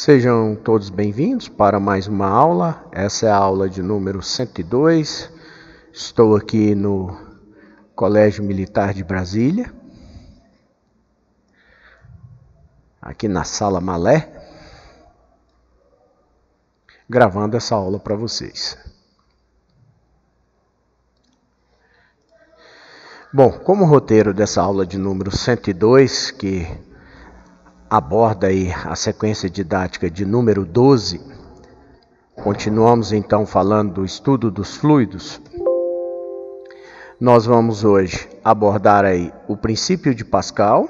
Sejam todos bem-vindos para mais uma aula. Essa é a aula de número 102. Estou aqui no Colégio Militar de Brasília, aqui na Sala Malé, gravando essa aula para vocês. Bom, como roteiro dessa aula de número 102, que aborda aí a sequência didática de número 12, continuamos então falando do estudo dos fluidos. Nós vamos hoje abordar aí o princípio de Pascal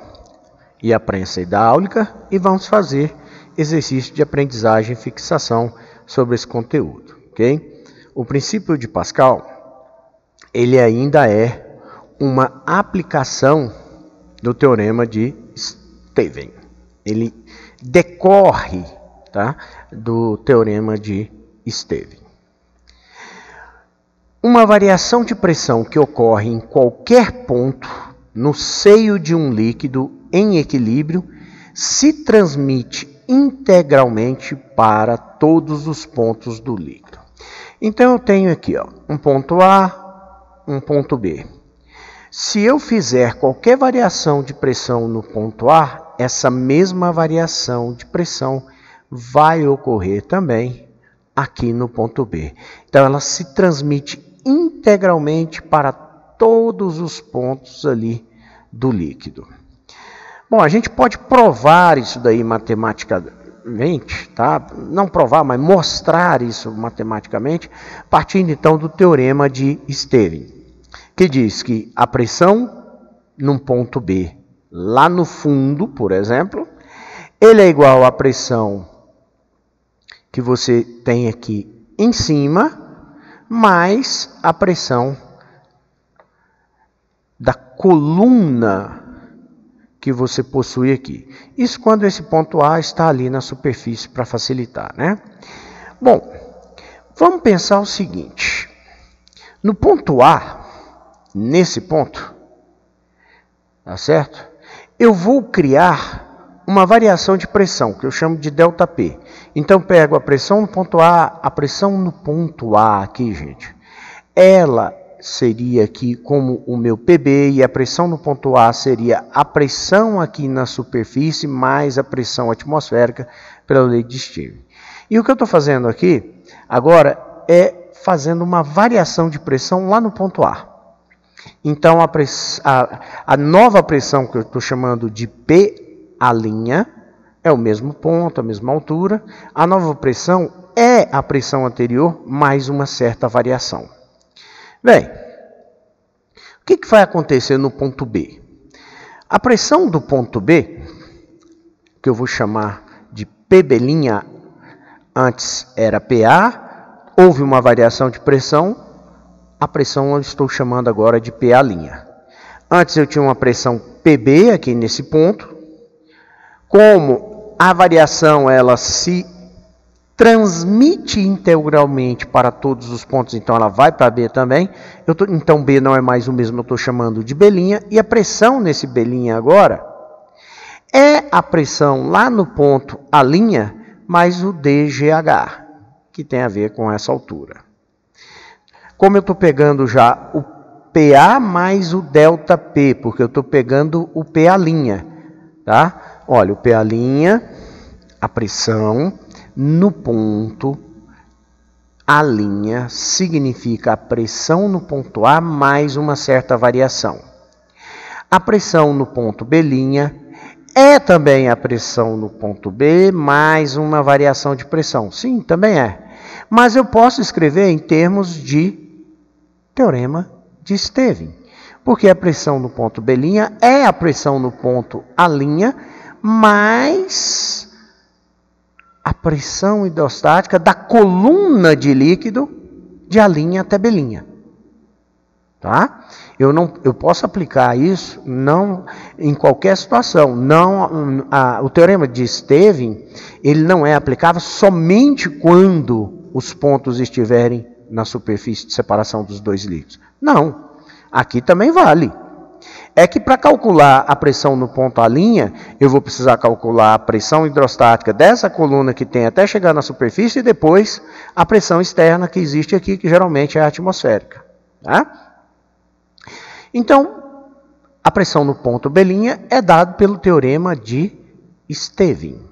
e a prensa hidráulica e vamos fazer exercício de aprendizagem e fixação sobre esse conteúdo, ok? O princípio de Pascal, ele ainda é uma aplicação do teorema de Stevin. Ele decorre, tá, do teorema de Stevin. Uma variação de pressão que ocorre em qualquer ponto no seio de um líquido em equilíbrio se transmite integralmente para todos os pontos do líquido. Então eu tenho aqui, um ponto A, um ponto B. Se eu fizer qualquer variação de pressão no ponto A, essa mesma variação de pressão vai ocorrer também aqui no ponto B. Então ela se transmite integralmente para todos os pontos ali do líquido. Bom, a gente pode provar isso daí matematicamente, tá? Não provar, mas mostrar isso matematicamente, partindo então do teorema de Stevin, que diz que a pressão num ponto B, lá no fundo, por exemplo, ele é igual à pressão que você tem aqui em cima, mais a pressão da coluna que você possui aqui. Isso quando esse ponto A está ali na superfície para facilitar, né? Bom, vamos pensar o seguinte. No ponto A, nesse ponto, tá certo? Eu vou criar uma variação de pressão, que eu chamo de ΔP. Então, pego a pressão no ponto A, a pressão no ponto A aqui, gente, ela seria aqui como o meu PB, e a pressão no ponto A seria a pressão aqui na superfície, mais a pressão atmosférica pela lei de Stevin. E o que eu estou fazendo aqui, agora, é fazendo uma variação de pressão lá no ponto A. Então, a nova pressão que eu estou chamando de PA', é o mesmo ponto, a mesma altura. A nova pressão é a pressão anterior mais uma certa variação. Bem, o que vai acontecer no ponto B? A pressão do ponto B, que eu vou chamar de PB', antes era PA, houve uma variação de pressão, a pressão eu estou chamando agora de PA'. Antes eu tinha uma pressão PB aqui nesse ponto. Como a variação ela se transmite integralmente para todos os pontos, então ela vai para B também. Então B não é mais o mesmo, eu estou chamando de B'. E a pressão nesse B' agora é a pressão lá no ponto A', mais o DGH, que tem a ver com essa altura. Como eu estou pegando já o PA mais o ΔP, porque eu estou pegando o PA', tá? Olha, o PA', a pressão no ponto A' significa a pressão no ponto A mais uma certa variação. A pressão no ponto B' é também a pressão no ponto B mais uma variação de pressão. Sim, também é. Mas eu posso escrever em termos de teorema de Stevin, porque a pressão no ponto B' é a pressão no ponto A' mais a pressão hidrostática da coluna de líquido de A' até B'. Tá? Eu posso aplicar isso não em qualquer situação. O teorema de Stevin ele não é aplicável somente quando os pontos estiverem na superfície de separação dos dois líquidos. Não, aqui também vale. é que para calcular a pressão no ponto A', eu vou precisar calcular a pressão hidrostática dessa coluna que tem até chegar na superfície e depois a pressão externa que existe aqui, que geralmente é a atmosférica. Tá? Então, a pressão no ponto B' é dada pelo teorema de Stevin.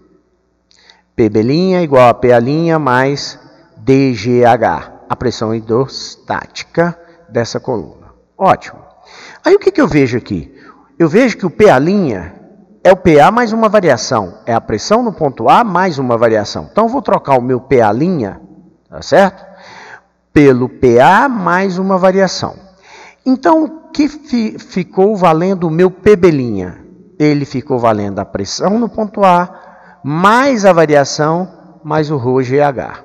PB' igual a PA' mais dGH, a pressão hidrostática dessa coluna. Ótimo. Aí o que eu vejo aqui? Eu vejo que o PA' é o PA mais uma variação. É a pressão no ponto A mais uma variação. Então eu vou trocar o meu PA', tá certo? Pelo PA mais uma variação. Então o que ficou valendo o meu PB'? Ele ficou valendo a pressão no ponto A mais a variação mais o ρGH.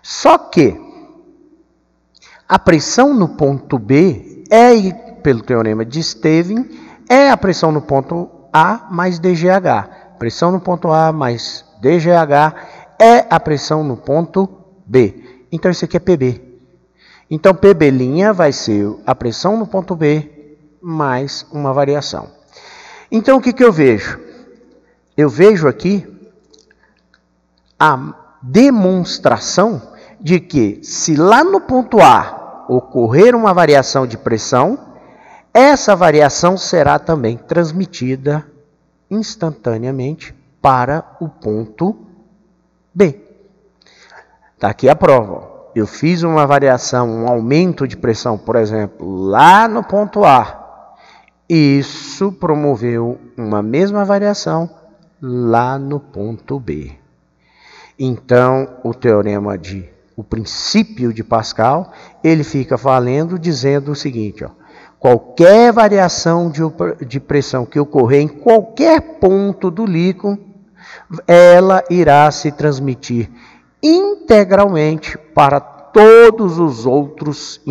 Só que a pressão no ponto B pelo teorema de Stevin, é a pressão no ponto A mais dGH. Pressão no ponto A mais dGH é a pressão no ponto B. Então, isso aqui é PB. Então, PB' vai ser a pressão no ponto B mais uma variação. Então, o que eu vejo? Eu vejo aqui a demonstração de que, se lá no ponto A ocorrer uma variação de pressão, essa variação será também transmitida instantaneamente para o ponto B. Está aqui a prova. Eu fiz uma variação, um aumento de pressão, por exemplo, lá no ponto A. Isso promoveu uma mesma variação lá no ponto B. Então, o princípio de Pascal, ele fica valendo dizendo o seguinte, ó. Qualquer variação de pressão que ocorrer em qualquer ponto do líquido, ela irá se transmitir integralmente para todos os outros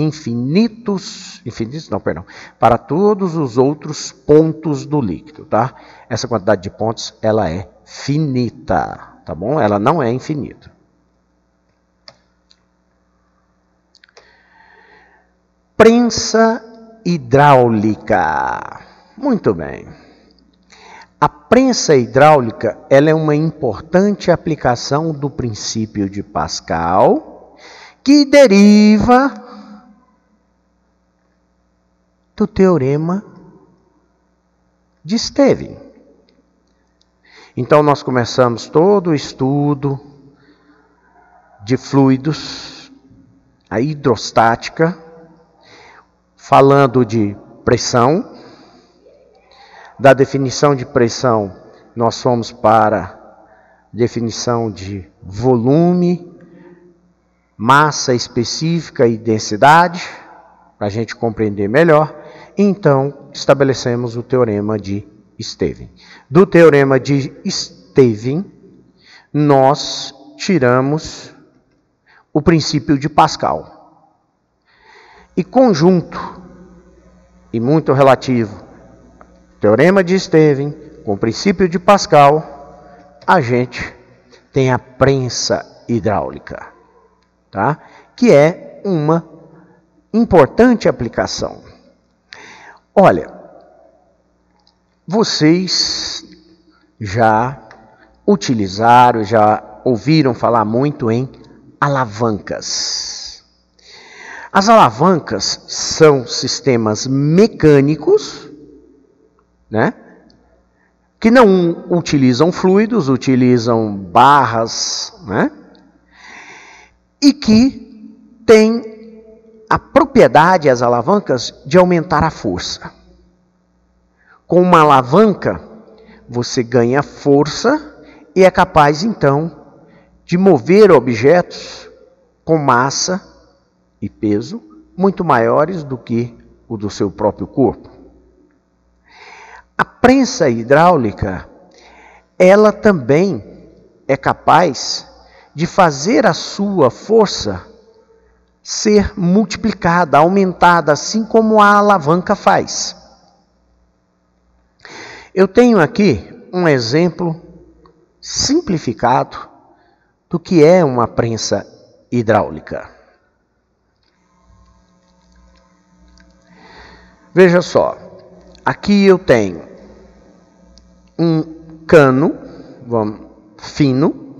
para todos os outros pontos do líquido, tá? Essa quantidade de pontos, ela é finita, tá bom? Ela não é infinita. Prensa hidráulica. Muito bem. A prensa hidráulica, ela é uma importante aplicação do princípio de Pascal, que deriva do teorema de Stevin. Então, nós começamos todo o estudo de fluidos, a hidrostática, falando de pressão. Da definição de pressão, nós fomos para a definição de volume, massa específica e densidade, para a gente compreender melhor. Então, estabelecemos o teorema de Stevin. Do teorema de Stevin, nós tiramos o princípio de Pascal. E conjunto, e muito relativo, teorema de Stevin com o princípio de Pascal, a gente tem a prensa hidráulica, tá? Que é uma importante aplicação. Olha, vocês já utilizaram, já ouviram falar muito em alavancas. As alavancas são sistemas mecânicos, né, que não utilizam fluidos, utilizam barras, né, e que têm a propriedade, as alavancas, de aumentar a força. Com uma alavanca, você ganha força e é capaz, então, de mover objetos com massa e peso muito maiores do que o do seu próprio corpo. A prensa hidráulica, ela também é capaz de fazer a sua força ser multiplicada, aumentada, assim como a alavanca faz. Eu tenho aqui um exemplo simplificado do que é uma prensa hidráulica. Veja só, aqui eu tenho um cano fino.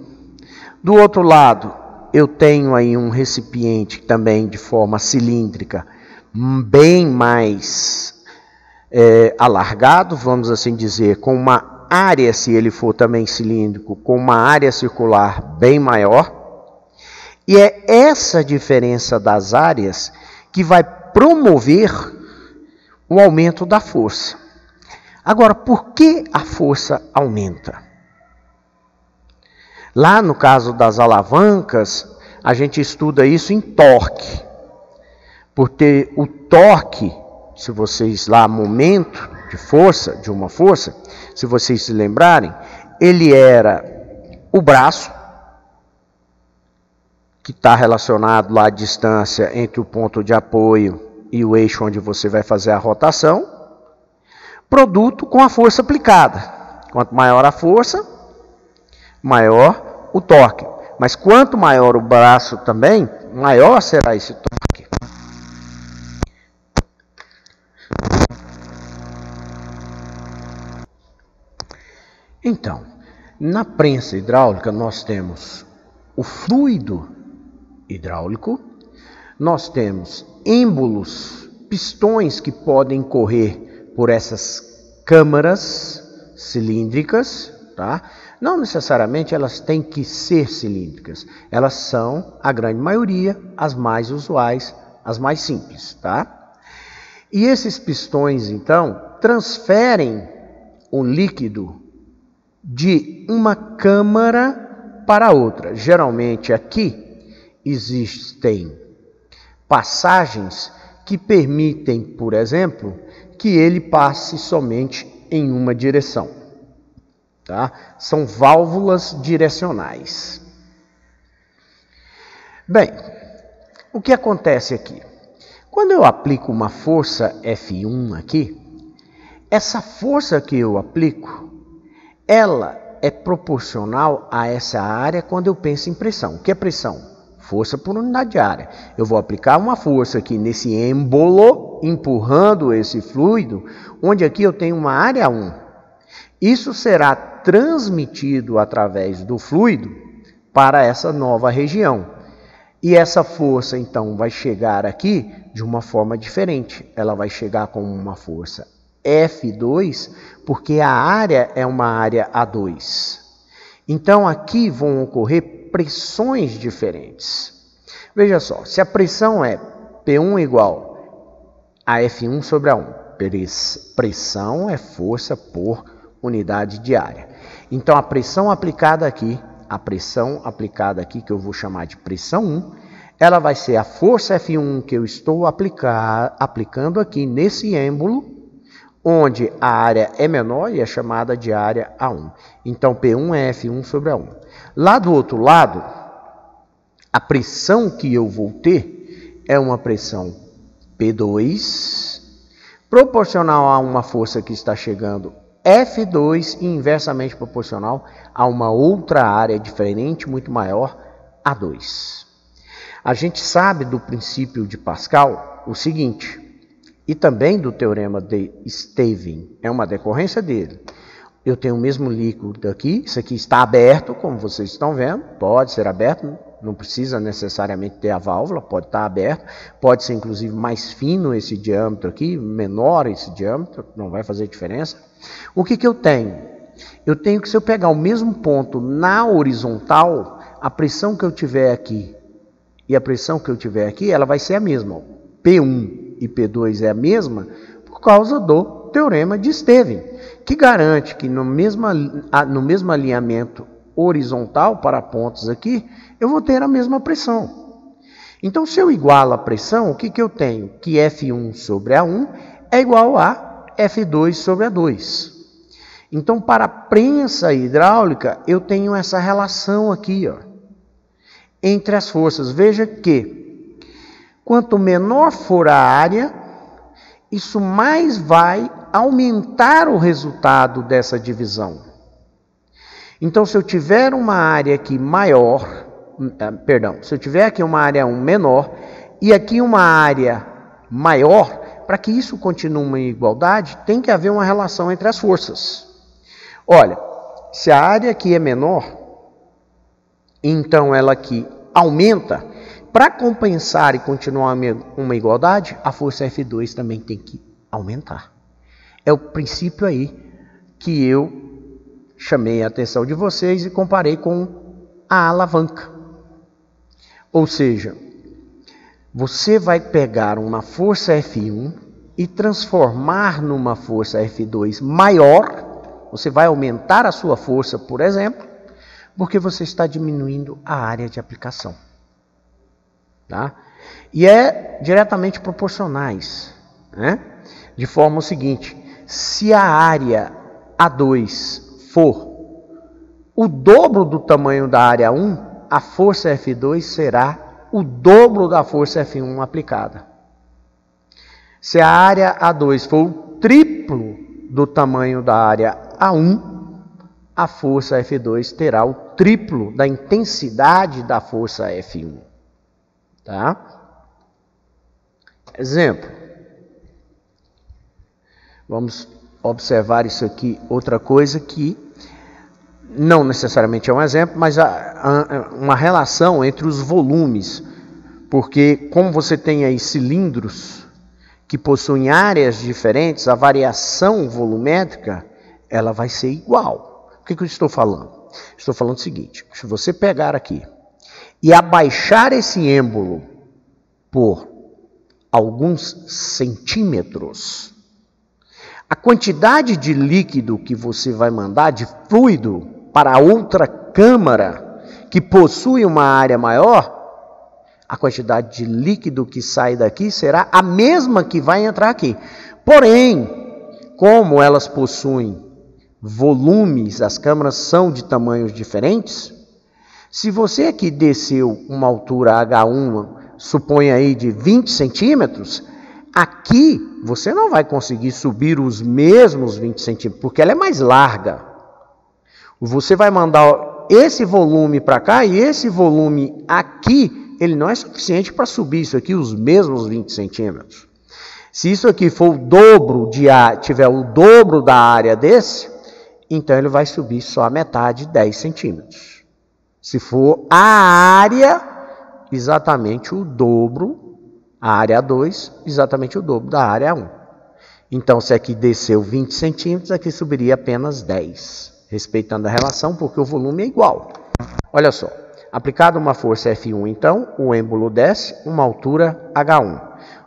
Do outro lado, eu tenho aí um recipiente também de forma cilíndrica, bem mais alargado, vamos assim dizer, com uma área, se ele for também cilíndrico, com uma área circular bem maior. E é essa diferença das áreas que vai promover o aumento da força. Agora, por que a força aumenta? Lá no caso das alavancas, a gente estuda isso em torque. Porque o torque, se vocês lá, momento de força, de uma força, se vocês se lembrarem, ele era o braço, que está relacionado lá à distância entre o ponto de apoio e o eixo onde você vai fazer a rotação, produto com a força aplicada. Quanto maior a força, maior o torque. Mas quanto maior o braço também, maior será esse torque. Então, na prensa hidráulica nós temos o fluido hidráulico, nós temos êmbolos, pistões que podem correr por essas câmaras cilíndricas, tá? Não necessariamente elas têm que ser cilíndricas, elas são, a grande maioria, as mais usuais, as mais simples, tá? E esses pistões, então, transferem o líquido de uma câmara para outra. Geralmente aqui existem passagens que permitem, por exemplo, que ele passe somente em uma direção. Tá? São válvulas direcionais. Bem, o que acontece aqui? Quando eu aplico uma força F1 aqui, essa força que eu aplico, ela é proporcional a essa área quando eu penso em pressão. O que é pressão? Força por unidade de área. Eu vou aplicar uma força aqui nesse êmbolo, empurrando esse fluido, onde aqui eu tenho uma área 1. Isso será transmitido através do fluido para essa nova região. E essa força, então, vai chegar aqui de uma forma diferente. Ela vai chegar com uma força F2, porque a área é uma área A2. Então, aqui vão ocorrer pressões diferentes. Veja só, se a pressão é P1 igual a F1 sobre A1, pressão é força por unidade de área. Então, a pressão aplicada aqui, que eu vou chamar de pressão 1, ela vai ser a força F1 que eu estou aplicando aqui nesse êmbolo, onde a área é menor e é chamada de área A1. Então, P1 é F1 sobre A1. Lá do outro lado, a pressão que eu vou ter é uma pressão P2, proporcional a uma força que está chegando F2 e inversamente proporcional a uma outra área diferente, muito maior, A2. A gente sabe do princípio de Pascal o seguinte, e também do teorema de Stevin, é uma decorrência dele. Eu tenho o mesmo líquido aqui, isso aqui está aberto, como vocês estão vendo, pode ser aberto, não precisa necessariamente ter a válvula, pode estar aberto, pode ser inclusive mais fino esse diâmetro aqui, menor esse diâmetro, não vai fazer diferença. O que eu tenho? Eu tenho que, se eu pegar o mesmo ponto na horizontal, a pressão que eu tiver aqui e a pressão que eu tiver aqui, ela vai ser a mesma. P1 e P2 é a mesma por causa do teorema de Stevin, que garante que no mesmo alinhamento horizontal para pontos aqui, eu vou ter a mesma pressão. Então, se eu igualo a pressão, o que eu tenho? Que F1 sobre A1 é igual a F2 sobre A2. Então, para a prensa hidráulica, eu tenho essa relação aqui, ó, entre as forças. Veja que, quanto menor for a área, isso mais vai aumentar o resultado dessa divisão. Então, se eu tiver uma área aqui maior, se eu tiver aqui uma área 1 menor e aqui uma área maior, para que isso continue uma igualdade, tem que haver uma relação entre as forças. Olha, se a área aqui é menor, então ela aqui aumenta. Para compensar e continuar uma igualdade, a força F2 também tem que aumentar. É o princípio aí que eu chamei a atenção de vocês e comparei com a alavanca. Ou seja, você vai pegar uma força F1 e transformar numa força F2 maior. Você vai aumentar a sua força, por exemplo, porque você está diminuindo a área de aplicação. Tá? E é diretamente proporcionais, né? De forma o seguinte, se a área A2 for o dobro do tamanho da área 1, a força F2 será o dobro da força F1 aplicada. Se a área A2 for o triplo do tamanho da área A1, a força F2 terá o triplo da intensidade da força F1. Tá? Exemplo. Vamos observar isso aqui. Outra coisa que não necessariamente é um exemplo, mas uma relação entre os volumes. Porque como você tem aí cilindros que possuem áreas diferentes, a variação volumétrica ela vai ser igual. O que eu estou falando? Estou falando o seguinte, se você pegar aqui e abaixar esse êmbolo por alguns centímetros, a quantidade de líquido que você vai mandar, de fluido, para outra câmara que possui uma área maior, a quantidade de líquido que sai daqui será a mesma que vai entrar aqui. Porém, como elas possuem volumes, as câmaras são de tamanhos diferentes, se você aqui desceu uma altura H1, suponha aí de 20 centímetros, aqui você não vai conseguir subir os mesmos 20 centímetros, porque ela é mais larga. Você vai mandar esse volume para cá e esse volume aqui, ele não é suficiente para subir isso aqui os mesmos 20 centímetros. Se isso aqui for o dobro de área, tiver o dobro da área desse, então ele vai subir só a metade, 10 centímetros. Se for a área, exatamente o dobro, a área 2, exatamente o dobro da área 1. Então, se aqui desceu 20 centímetros, aqui subiria apenas 10, respeitando a relação, porque o volume é igual. Olha só, aplicada uma força F1, então, o êmbolo desce uma altura H1.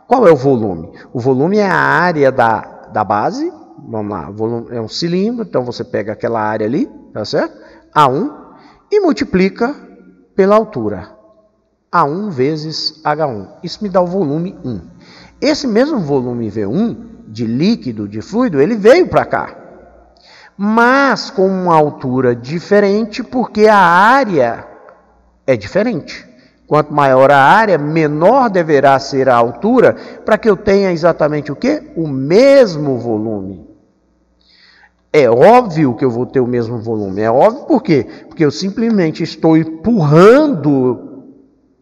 Qual é o volume? O volume é a área da base, vamos lá, o volume é um cilindro, então você pega aquela área ali, tá certo? A1, e multiplica pela altura. A1 vezes H1. Isso me dá o volume 1. Esse mesmo volume V1, de líquido, de fluido, ele veio para cá. Mas com uma altura diferente, porque a área é diferente. Quanto maior a área, menor deverá ser a altura, para que eu tenha exatamente o quê? O mesmo volume. É óbvio que eu vou ter o mesmo volume. É óbvio por quê? Porque eu simplesmente estou empurrando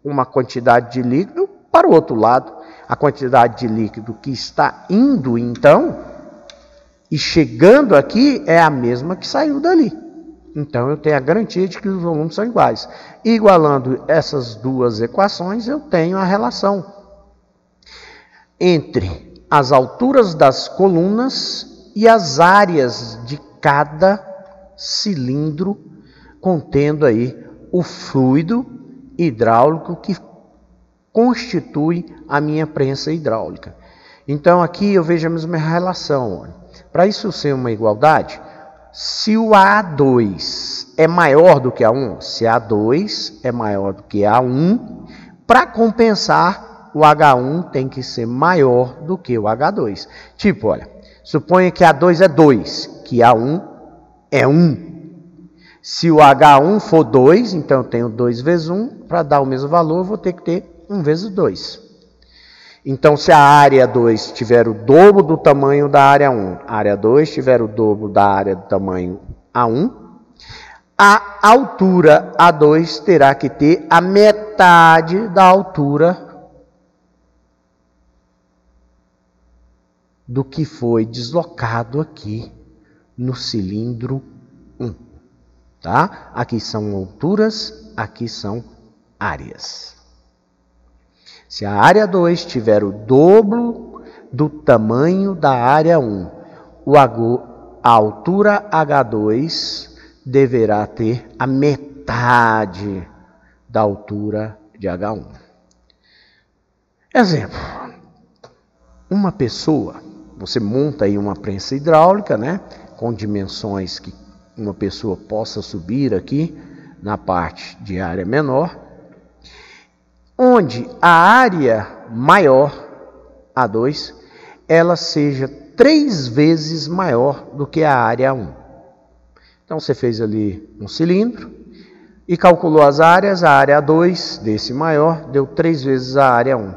uma quantidade de líquido para o outro lado. A quantidade de líquido que está indo, então, e chegando aqui, é a mesma que saiu dali. Então, eu tenho a garantia de que os volumes são iguais. Igualando essas duas equações, eu tenho a relação entre as alturas das colunas e as áreas de cada cilindro, contendo aí o fluido hidráulico que constitui a minha prensa hidráulica. Então aqui eu vejo a mesma relação. Para isso ser uma igualdade, se o A2 é maior do que A1, se A2 é maior do que A1, para compensar, o H1 tem que ser maior do que o H2. Tipo, olha, suponha que A2 é 2, que A1 é 1. Se o H1 for 2, então eu tenho 2 vezes 1, para dar o mesmo valor, eu vou ter que ter 1 vezes 2. Então, se a área 2 tiver o dobro do tamanho da área 1, a área 2 tiver o dobro da área do tamanho A1, a altura A2 terá que ter a metade da altura do que foi deslocado aqui no cilindro 1. Tá? Aqui são alturas, aqui são áreas. Se a área 2 tiver o dobro do tamanho da área 1, a altura H2 deverá ter a metade da altura de H1. Exemplo. Uma pessoa, você monta aí uma prensa hidráulica, né, com dimensões que uma pessoa possa subir aqui na parte de área menor, onde a área maior, A2, ela seja 3 vezes maior do que a área 1. Então você fez ali um cilindro e calculou as áreas, a área 2 desse maior deu 3 vezes a área 1.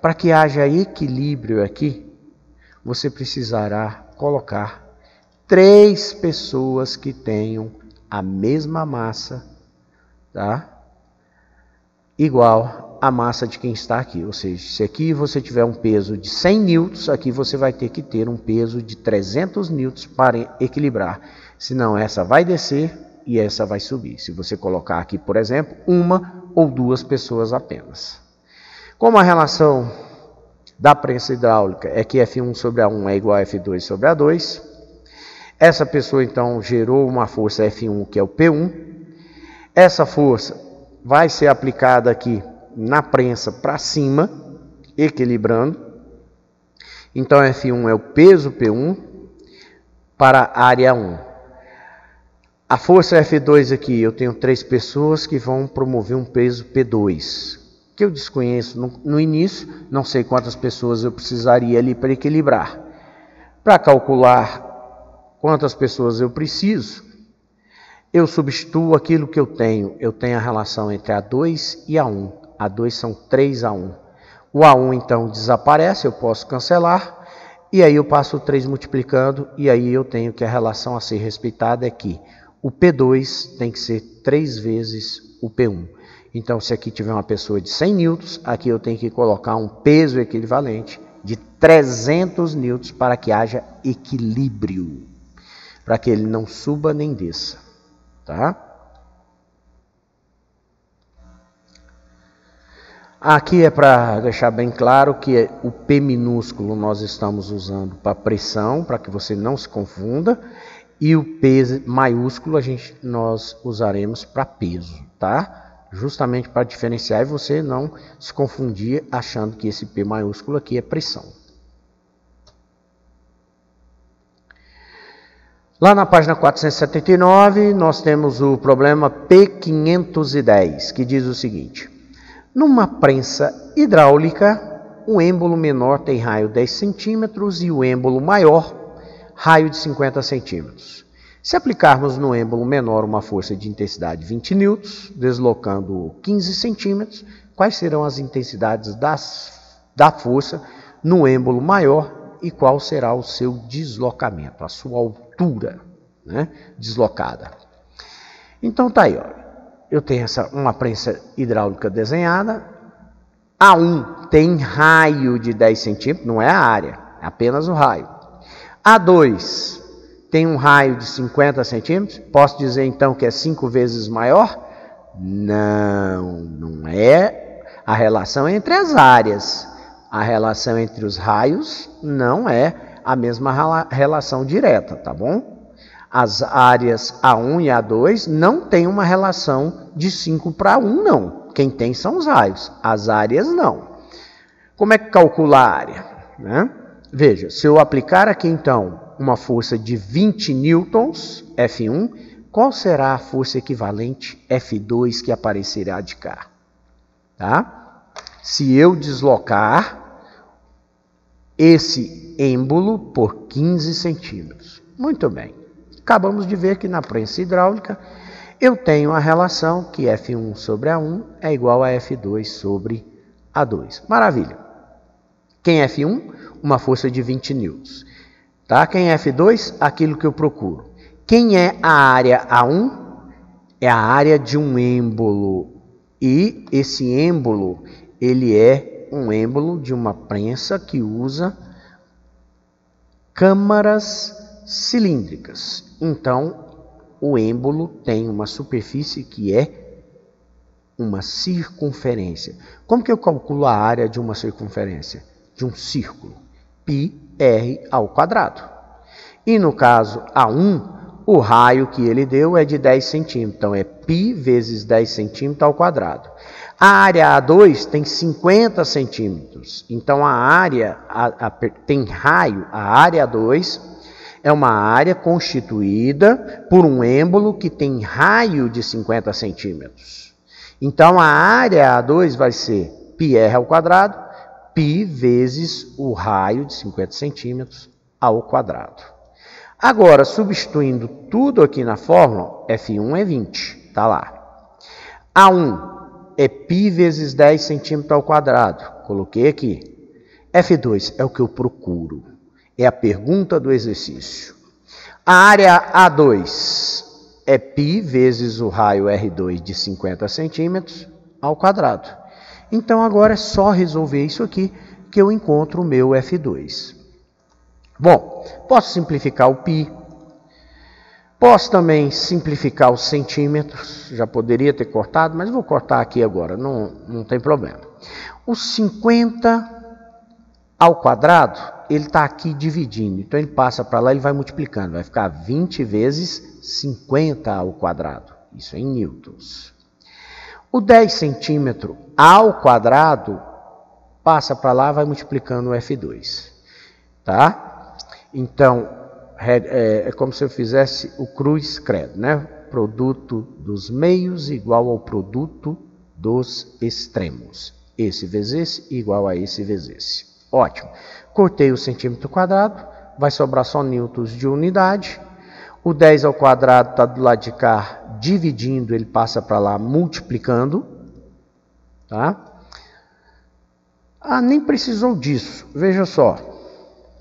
Para que haja equilíbrio aqui, você precisará colocar 3 pessoas que tenham a mesma massa, tá? Igual a massa de quem está aqui. Ou seja, se aqui você tiver um peso de 100 newtons, aqui você vai ter que ter um peso de 300 newtons para equilibrar. Senão essa vai descer e essa vai subir. Se você colocar aqui, por exemplo, uma ou 2 pessoas apenas. Como a relação da prensa hidráulica é que F1 sobre A1 é igual a F2 sobre A2, essa pessoa então gerou uma força F1 que é o P1. Essa força vai ser aplicada aqui na prensa para cima, equilibrando. Então F1 é o peso P1 para a área 1. A força F2 aqui, eu tenho 3 pessoas que vão promover um peso P2, que eu desconheço no início, não sei quantas pessoas eu precisaria ali para equilibrar. Para calcular quantas pessoas eu preciso, eu substituo aquilo que eu tenho. Eu tenho a relação entre A2 e A1. A2 são 3A1. O A1 então desaparece, eu posso cancelar, e aí eu passo o 3 multiplicando, e aí eu tenho que a relação a ser respeitada é que o P2 tem que ser 3 vezes o P1. Então, se aqui tiver uma pessoa de 100 newtons, aqui eu tenho que colocar um peso equivalente de 300 newtons para que haja equilíbrio, para que ele não suba nem desça, tá? Aqui é para deixar bem claro que o P minúsculo nós estamos usando para pressão, para que você não se confunda, e o P maiúsculo nós usaremos para peso, tá? Justamente para diferenciar e você não se confundir achando que esse P maiúsculo aqui é pressão. Lá na página 479, nós temos o problema P510, que diz o seguinte. Numa prensa hidráulica, o êmbolo menor tem raio 10 centímetros e o êmbolo maior, raio de 50 centímetros. Se aplicarmos no êmbolo menor uma força de intensidade 20 newtons, deslocando 15 centímetros, quais serão as intensidades da força no êmbolo maior e qual será o seu deslocamento, a sua altura, né, deslocada? Então tá aí, ó. Eu tenho uma prensa hidráulica desenhada. A1 tem raio de 10 centímetros, não é a área, é apenas o raio. A2 tem um raio de 50 centímetros. Posso dizer então que é 5 vezes maior? Não, não é a relação entre as áreas. A relação entre os raios não é a mesma relação direta, tá bom? As áreas A1 e A2 não têm uma relação de 5 para 1, não. Quem tem são os raios, as áreas não. Como é que calcula a área, né? Veja, se eu aplicar aqui então uma força de 20 newtons, F1, qual será a força equivalente, F2, que aparecerá de cá? Tá? Se eu deslocar esse êmbolo por 15 centímetros. Muito bem. Acabamos de ver que na prensa hidráulica eu tenho a relação que F1 sobre A1 é igual a F2 sobre A2. Maravilha. Quem é F1? Uma força de 20 newtons. Tá? Quem é F2? Aquilo que eu procuro. Quem é a área A1? É a área de um êmbolo. E esse êmbolo, ele é um êmbolo de uma prensa que usa câmaras cilíndricas. Então, o êmbolo tem uma superfície que é uma circunferência. Como que eu calculo a área de uma circunferência? De um círculo. πr ao quadrado. E no caso A1, o raio que ele deu é de 10 centímetros. Então, é π vezes 10 centímetros ao quadrado. A área A2 tem 50 centímetros. Então, a área tem raio. A área A2 é uma área constituída por um êmbolo que tem raio de 50 centímetros. Então, a área A2 vai ser πr ao quadrado, π vezes o raio de 50 centímetros ao quadrado. Agora, substituindo tudo aqui na fórmula, F1 é 20, está lá. A1 é π vezes 10 centímetros ao quadrado, coloquei aqui. F2 é o que eu procuro, é a pergunta do exercício. A área A2 é π vezes o raio R2 de 50 centímetros ao quadrado. Então, agora é só resolver isso aqui que eu encontro o meu F2. Bom, posso simplificar o π. Posso também simplificar os centímetros. Já poderia ter cortado, mas vou cortar aqui agora, não tem problema. O 50 ao quadrado, ele está aqui dividindo. Então, ele passa para lá, ele vai multiplicando. Vai ficar 20 vezes 50 ao quadrado. Isso é em newtons. O 10 centímetros ao quadrado passa para lá, vai multiplicando o F2. Tá? Então, é como se eu fizesse o cruz credo, né? Produto dos meios igual ao produto dos extremos. Esse vezes esse igual a esse vezes esse. Ótimo. Cortei o centímetro quadrado, vai sobrar só newtons de unidade. O 10 ao quadrado está do lado de cá, dividindo, ele passa para lá, multiplicando. Tá? Ah, nem precisou disso. Veja só.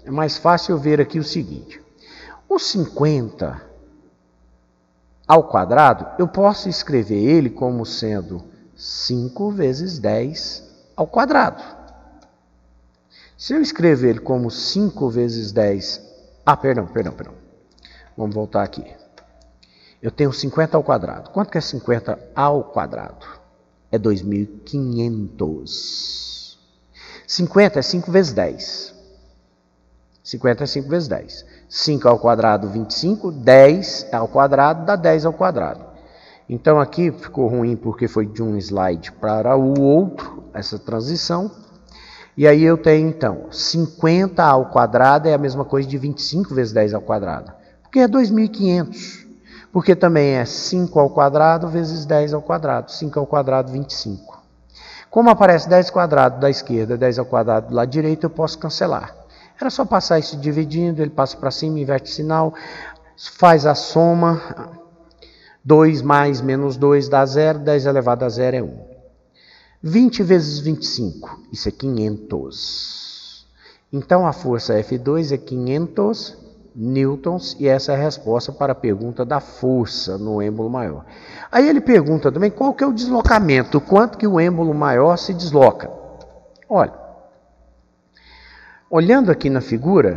É mais fácil eu ver aqui o seguinte. O 50 ao quadrado, eu posso escrever ele como sendo 5 vezes 10 ao quadrado. Se eu escrever ele como 5 vezes 10... perdão. Vamos voltar aqui. Eu tenho 50 ao quadrado. Quanto que é 50 ao quadrado? É 2.500. 50 é 5 vezes 10. 50 é 5 vezes 10. 5 ao quadrado, 25. 10 ao quadrado dá 10 ao quadrado. Então, aqui ficou ruim porque foi de um slide para o outro, essa transição. E aí eu tenho, então, 50 ao quadrado é a mesma coisa de 25 vezes 10 ao quadrado. Porque é 2.500. Porque também é 5 ao quadrado vezes 10 ao quadrado. 5 ao quadrado, 25. Como aparece 10 quadrado da esquerda, 10 ao quadrado do lado direito, eu posso cancelar. Era só passar isso dividindo, ele passa para cima, inverte sinal, faz a soma. 2 mais menos 2 dá 0, 10 elevado a 0 é 1. 20 vezes 25, isso é 500. Então, a força F2 é 500 newtons, e essa é a resposta para a pergunta da força no êmbolo maior. Aí ele pergunta também qual que é o deslocamento, quanto que o êmbolo maior se desloca. Olha, olhando aqui na figura,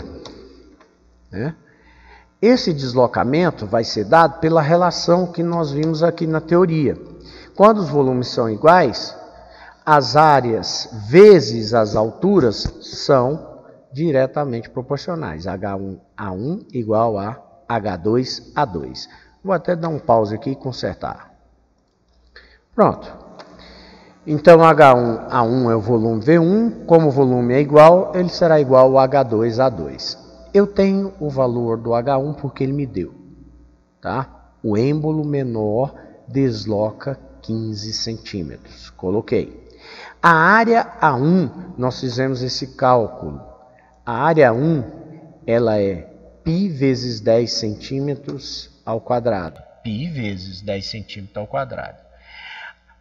né, esse deslocamento vai ser dado pela relação que nós vimos aqui na teoria. Quando os volumes são iguais, as áreas vezes as alturas são diretamente proporcionais. H1A1 igual a H2A2. Vou até dar um pause aqui e consertar. Pronto. Então, H1A1 é o volume V1. Como o volume é igual, ele será igual a H2A2. Eu tenho o valor do H1 porque ele me deu. Tá? O êmbolo menor desloca 15 centímetros. Coloquei. A área A1, nós fizemos esse cálculo. A área 1, ela é π vezes 10 centímetros ao quadrado. Π vezes 10 centímetros ao quadrado.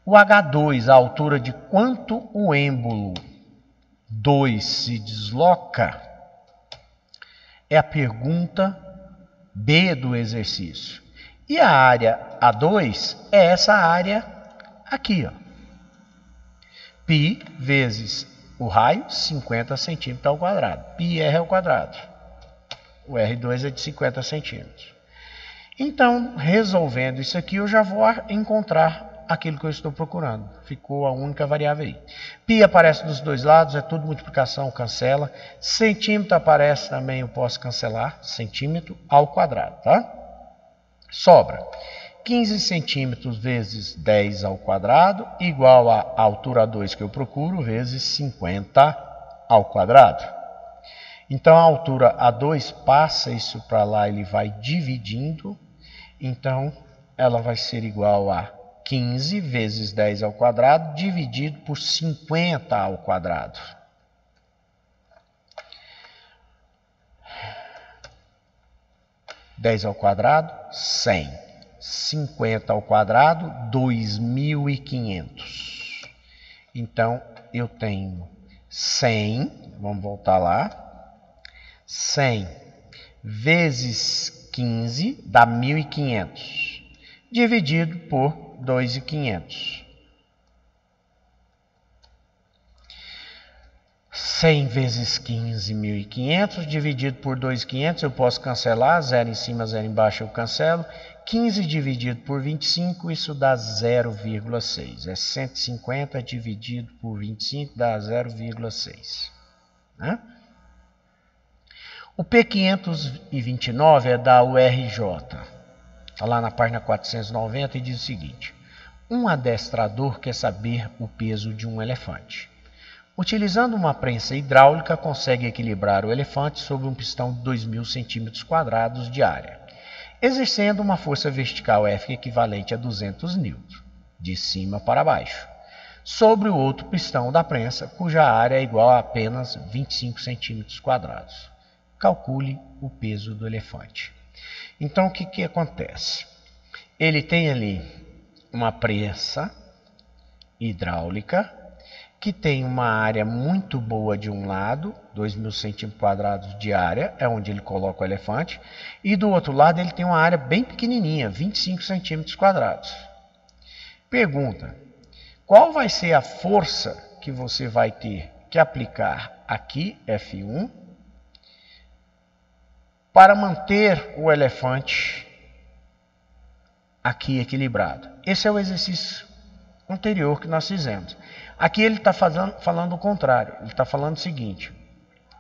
O H2, a altura de quanto o êmbolo 2 se desloca, é a pergunta B do exercício. E a área A2 é essa área aqui, ó. Π vezes o raio, 50 centímetros ao quadrado. πr ao quadrado. O R2 é de 50 centímetros. Então, resolvendo isso aqui, eu já vou encontrar aquilo que eu estou procurando. Ficou a única variável aí. Π aparece dos dois lados, é tudo multiplicação, cancela. Centímetro aparece também, eu posso cancelar. Centímetro ao quadrado, tá? Sobra 15 centímetros vezes 10 ao quadrado, igual à altura 2 que eu procuro, vezes 50 ao quadrado. Então, a altura A2 passa isso para lá, ele vai dividindo. Então, ela vai ser igual a 15 vezes 10 ao quadrado, dividido por 50 ao quadrado. (10 ao quadrado, 100. 50 ao quadrado, 2.500. Então, eu tenho 100, vamos voltar lá, 100 vezes 15 dá 1.500, dividido por 2.500. 100 vezes 15, 1.500, dividido por 2.500, eu posso cancelar, 0 em cima, 0 embaixo eu cancelo. 15 dividido por 25, isso dá 0,6. É 150 dividido por 25, dá 0,6. Né? O P529 é da URJ. Está lá na página 490 e diz o seguinte. Um adestrador quer saber o peso de um elefante. Utilizando uma prensa hidráulica, consegue equilibrar o elefante sobre um pistão de 2.000 cm² de área, exercendo uma força vertical F equivalente a 200 N, de cima para baixo, sobre o outro pistão da prensa, cuja área é igual a apenas 25 cm². Calcule o peso do elefante. Então, o que acontece? Ele tem ali uma prensa hidráulica, que tem uma área muito boa de um lado, 2.000 cm² de área, é onde ele coloca o elefante, e do outro lado ele tem uma área bem pequenininha, 25 cm². Pergunta, qual vai ser a força que você vai ter que aplicar aqui, F1, para manter o elefante aqui equilibrado? Esse é o exercício anterior que nós fizemos. Aqui ele está falando o contrário. Ele está falando o seguinte,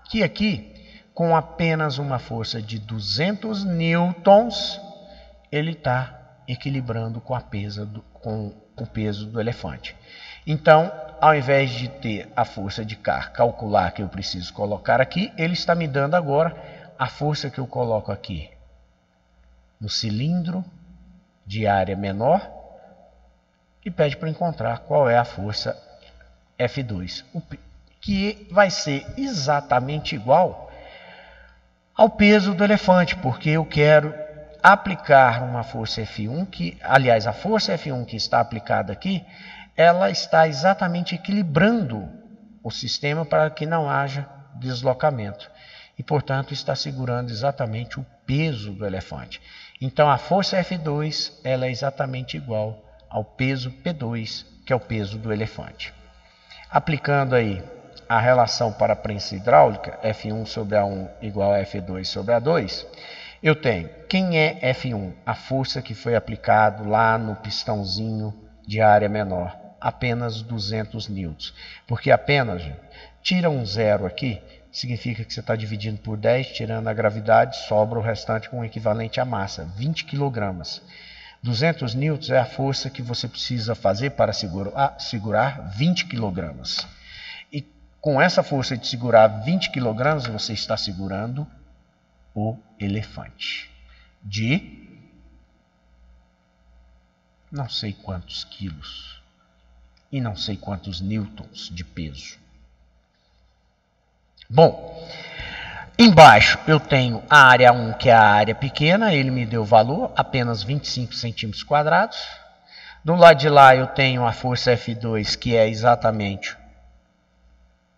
que aqui, com apenas uma força de 200 newtons, ele está equilibrando com o peso do elefante. Então, ao invés de ter a força de K, calcular que eu preciso colocar aqui, ele está me dando agora a força que eu coloco aqui no cilindro de área menor e pede para encontrar qual é a força F2, que vai ser exatamente igual ao peso do elefante, porque eu quero aplicar uma força F1, que, aliás, a força F1 que está aplicada aqui, ela está exatamente equilibrando o sistema para que não haja deslocamento. E, portanto, está segurando exatamente o peso do elefante. Então, a força F2 ela é exatamente igual ao peso P2, que é o peso do elefante. Aplicando aí a relação para a prensa hidráulica, F1 sobre A1 igual a F2 sobre A2, eu tenho, quem é F1? A força que foi aplicada lá no pistãozinho de área menor, apenas 200 newtons. Porque apenas, tira um zero aqui, significa que você está dividindo por 10, tirando a gravidade, sobra o restante com o equivalente à massa, 20 kg. 200 newtons é a força que você precisa fazer para segurar 20 kg. E com essa força de segurar 20 kg, você está segurando o elefante de não sei quantos quilos e não sei quantos newtons de peso. Bom, embaixo eu tenho a área 1, que é a área pequena, ele me deu o valor, apenas 25 cm². Do lado de lá eu tenho a força F2, que é exatamente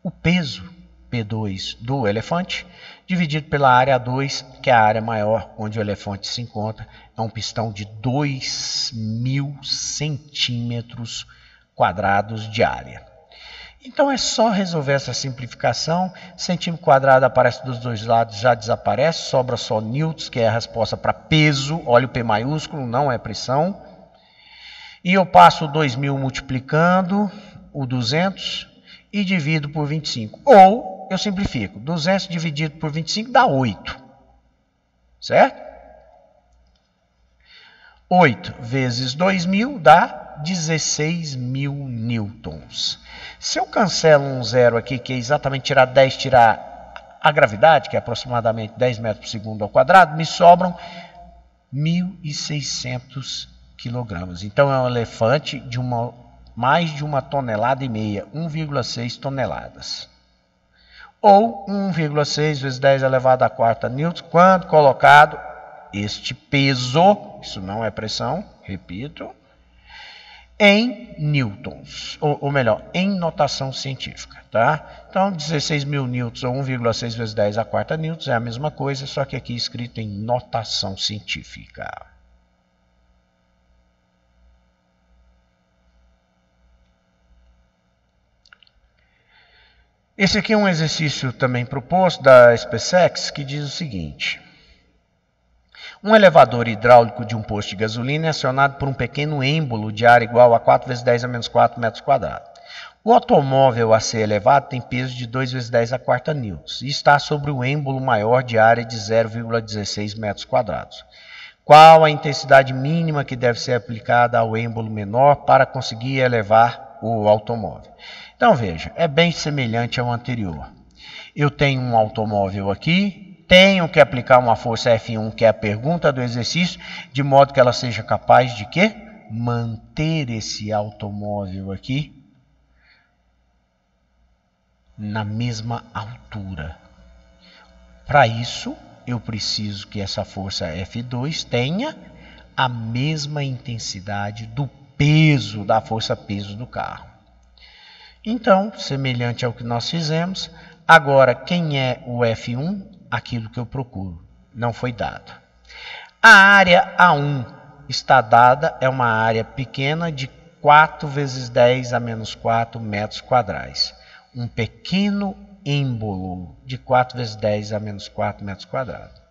o peso P2 do elefante, dividido pela área 2, que é a área maior onde o elefante se encontra, é um pistão de 2.000 cm² de área. Então é só resolver essa simplificação. Centímetro quadrado aparece dos dois lados, já desaparece, sobra só newtons, que é a resposta para peso. Olha o P maiúsculo, não é pressão. E eu passo o 2.000 multiplicando o 200 e divido por 25. Ou eu simplifico, 200 dividido por 25 dá 8. Certo? 8 vezes 2.000 dá 16.000 newtons. Se eu cancelo um zero aqui, que é exatamente tirar 10, tirar a gravidade, que é aproximadamente 10 metros por segundo ao quadrado, me sobram 1.600 quilogramas. Então é um elefante de mais de 1,5 tonelada, 1,6 toneladas. Ou 1,6 vezes 10 elevado à quarta newtons, quando colocado este peso, isso não é pressão, repito, em newtons, ou melhor, em notação científica, tá? Então, 16.000 newtons ou 1,6 vezes 10 à quarta newtons é a mesma coisa, só que aqui escrito em notação científica. Esse aqui é um exercício também proposto da SpaceX, que diz o seguinte: um elevador hidráulico de um posto de gasolina é acionado por um pequeno êmbolo de área igual a 4 vezes 10 a menos 4 metros quadrados. O automóvel a ser elevado tem peso de 2 vezes 10 a quarta newtons e está sobre o êmbolo maior de área de 0,16 metros quadrados. Qual a intensidade mínima que deve ser aplicada ao êmbolo menor para conseguir elevar o automóvel? Então veja, é bem semelhante ao anterior. Eu tenho um automóvel aqui, tenho que aplicar uma força F1, que é a pergunta do exercício, de modo que ela seja capaz de quê? Manter esse automóvel aqui na mesma altura. Para isso, eu preciso que essa força F2 tenha a mesma intensidade do peso, da força-peso do carro. Então, semelhante ao que nós fizemos, agora quem é o F1? Aquilo que eu procuro. Não foi dado. A área A1 está dada, é uma área pequena de 4 vezes 10 a menos 4 metros quadrados. Um pequeno êmbolo de 4 vezes 10 a menos 4 metros quadrados.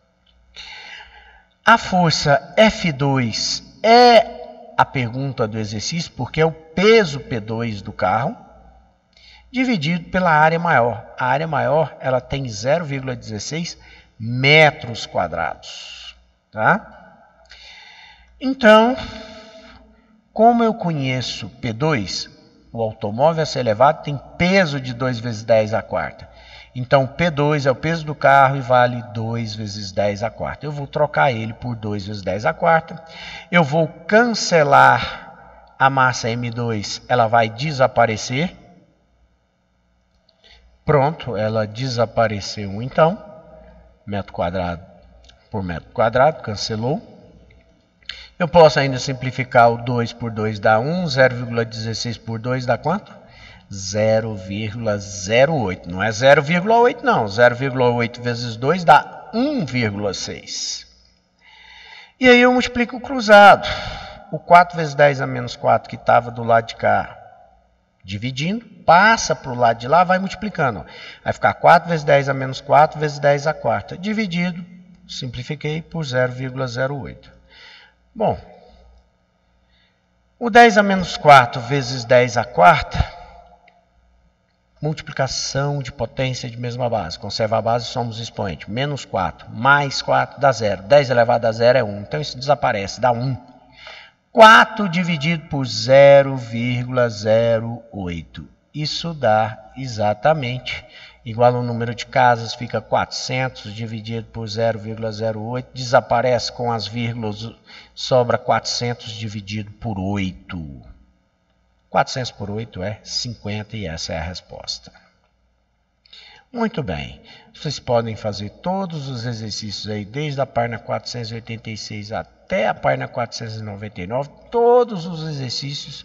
A força F2 é a pergunta do exercício, porque é o peso P2 do carro, dividido pela área maior. A área maior ela tem 0,16 metros quadrados. Tá? Então, como eu conheço P2, o automóvel a ser elevado tem peso de 2 vezes 10 à quarta. Então, P2 é o peso do carro e vale 2 vezes 10 à quarta. Eu vou trocar ele por 2 vezes 10 à quarta. Eu vou cancelar a massa M2, ela vai desaparecer. Pronto, ela desapareceu então. Metro quadrado por metro quadrado, cancelou. Eu posso ainda simplificar o 2 por 2 dá 1, 0,16 por 2 dá quanto? 0,08. Não é 0,8 não, 0,8 vezes 2 dá 1,6. E aí eu multiplico o cruzado. O 4 vezes 10 a menos 4 que estava do lado de cá, dividindo, passa para o lado de lá, vai multiplicando. Vai ficar 4 vezes 10 a menos 4 vezes 10 à quarta. Dividido, simplifiquei por 0,08. Bom, o 10 a menos 4 vezes 10 à quarta, multiplicação de potência de mesma base. Conserva a base, somos expoente. Menos 4 mais 4 dá 0. 10 elevado a 0 é 1. Então isso desaparece, dá 1. 4 dividido por 0,08. Isso dá exatamente igual ao número de casas, fica 400 dividido por 0,08. Desaparece com as vírgulas, sobra 400 dividido por 8. 400 por 8 é 50 e essa é a resposta. Muito bem. Vocês podem fazer todos os exercícios aí, desde a página 486 até a página 499, todos os exercícios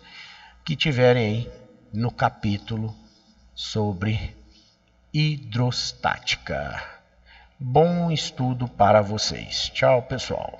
que tiverem aí no capítulo sobre hidrostática. Bom estudo para vocês. Tchau, pessoal.